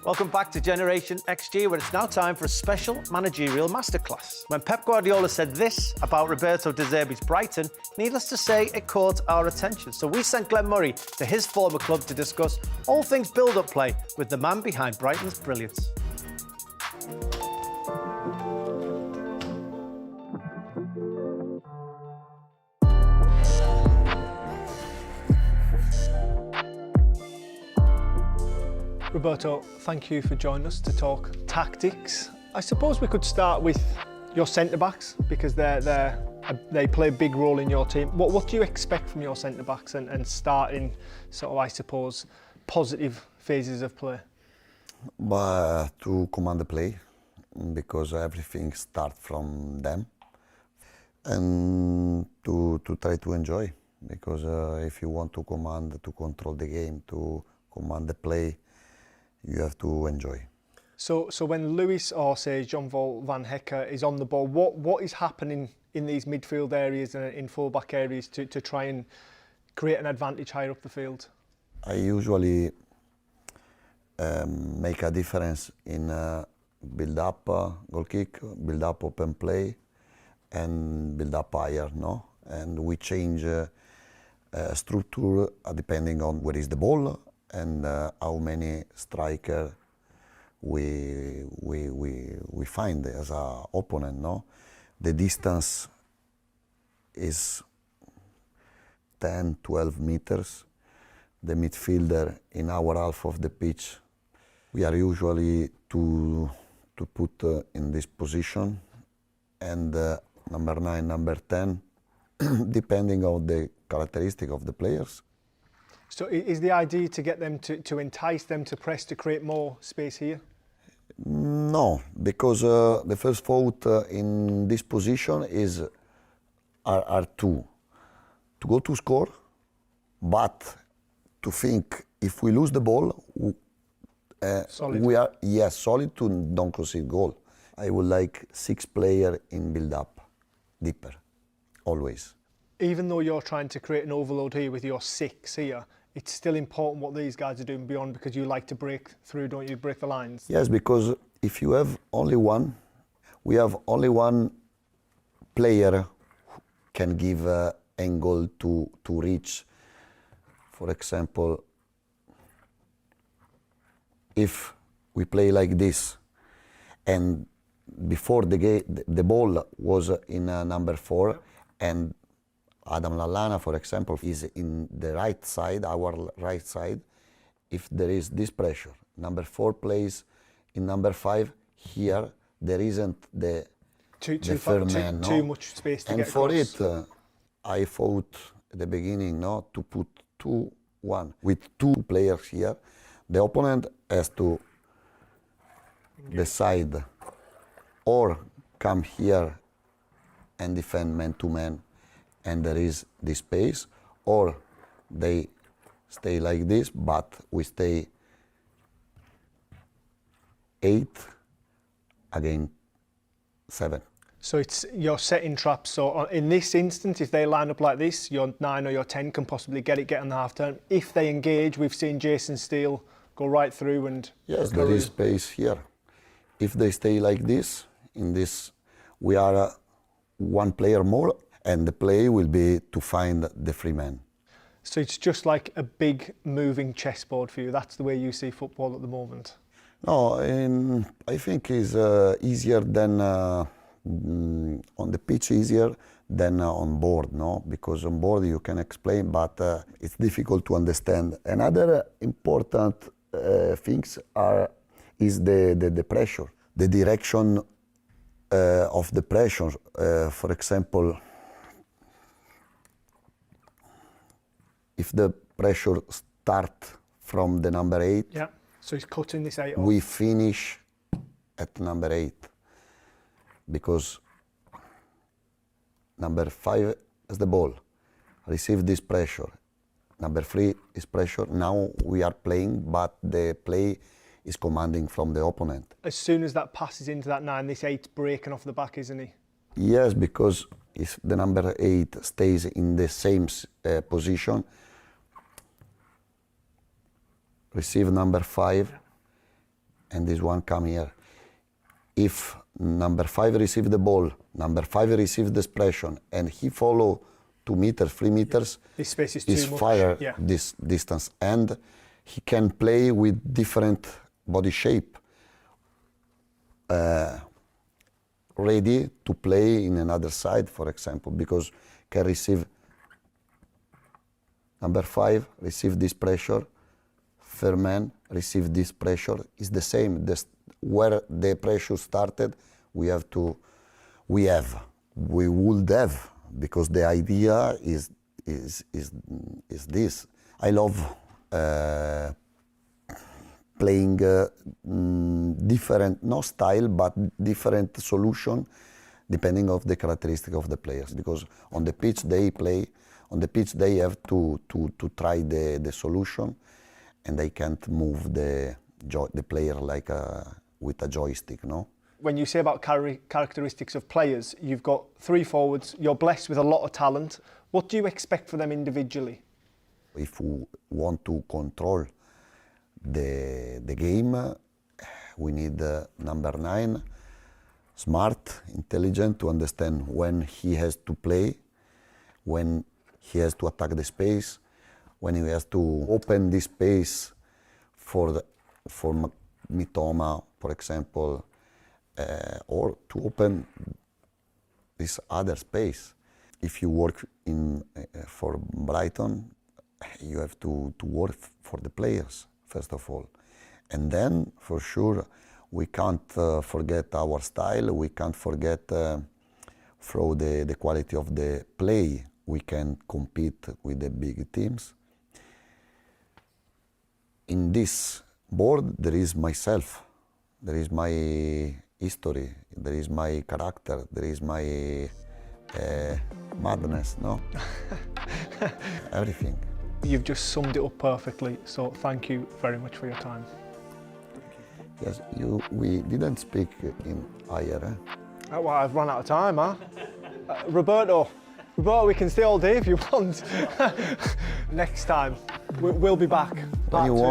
Welcome back to Generation XG, where it's now time for a special managerial masterclass. When Pep Guardiola said this about Roberto De Zerbi's Brighton, needless to say, it caught our attention. So we sent Glenn Murray to his former club to discuss all things build-up play with the man behind Brighton's brilliance. Roberto, thank you for joining us to talk tactics. I suppose we could start with your centre-backs because they play a big role in your team. What do you expect from your centre-backs and starting sort of, I suppose, positive phases of play? To command the play, because everything starts from them, and to try to enjoy, because if you want to command, to control the game, to command the play, you have to enjoy. So when Lewis or say Jean-Paul Van Hecker is on the ball, what is happening in these midfield areas and in full-back areas to try and create an advantage higher up the field? I usually make a difference in build-up goal kick, build-up open play, and build-up higher, no? And we change structure depending on where is the ball and how many striker we find as a opponent, no? The distance is 10, 12 meters. The midfielder in our half of the pitch, we are usually to put in this position, and number 9, number 10, depending on the characteristic of the players. So is the idea to get them to entice them to press, to create more space here? No, because the first thought in this position are two: to go to score, but to think if we lose the ball, Solid. we are solid to don't concede goal. I would like 6 players in build-up, deeper, always. Even though you're trying to create an overload here with your 6 here, it's still important what these guys are doing beyond, because you like to break through, don't you? Break the lines. Yes, because if you have only one, we have only one player who can give angle to reach. For example, if we play like this, and before the ball was in number 4, and Adam Lallana, for example, is in the right side, our right side. If there is this pressure, number 4 plays in number 5. Here there isn't the third man, too much space to and get for across. it, I thought at the beginning, no, to put 2-1 with 2 players here. The opponent has to decide or come here and defend man to man, and there is this space, or they stay like this, but we stay 8 against 7. So you're setting traps. So in this instance, if they line up like this, your 9 or your 10 can possibly get on the half turn. If they engage, we've seen Jason Steele go right through and... Yes, there is space here. If they stay like this, in this, we are 1 player more, and the play will be to find the free man. So it's just like a big moving chessboard for you. That's the way you see football at the moment. No, I think it's easier than on the pitch, easier than on board, no? Because on board you can explain, but it's difficult to understand. Another important things is the pressure, the direction of the pressure. For example, if the pressure starts from the number 8, yeah. So he's cutting this 8 off. We finish at number 8, because number 5 has the ball, receive this pressure. Number 3 is pressure. Now we are playing, but the play is commanding from the opponent. As soon as that passes into that 9, this 8's breaking off the back, isn't he? Yes, because if the number 8 stays in the same position, receive number 5, and this one come here. If number 5 receive the ball, number 5 receive the expression, and he follow 2 meters, 3 meters, This space is is too much. fire Yeah. this distance, and he can play with different body shape, ready to play in another side, for example, because can receive number 5 receive this pressure, third man receive this pressure. Is the same. Where the pressure started, we would have, because the idea is this. I love playing different, no style, but different solution depending of the characteristic of the players. Because on the pitch they play, on the pitch they have to try the solution, and they can't move the player like with a joystick, no? When you say about characteristics of players, you've got 3 forwards, you're blessed with a lot of talent. What do you expect for them individually? If we want to control the game, we need number 9, smart, intelligent, to understand when he has to play, when he has to attack the space, when he has to open this space for Mitoma, for example, or to open this other space. If you work for Brighton, you have to work for the players, first of all. And then, for sure, we can't forget our style, we can't forget through the quality of the play, we can compete with the big teams. In this board, there is myself, there is my history, there is my character, there is my madness, no? Everything. You've just summed it up perfectly, so thank you very much for your time. Yes, we didn't speak in higher, eh? Oh, well, I've run out of time, huh? Roberto, we can stay all day if you want. Next time, we'll be back. When you want.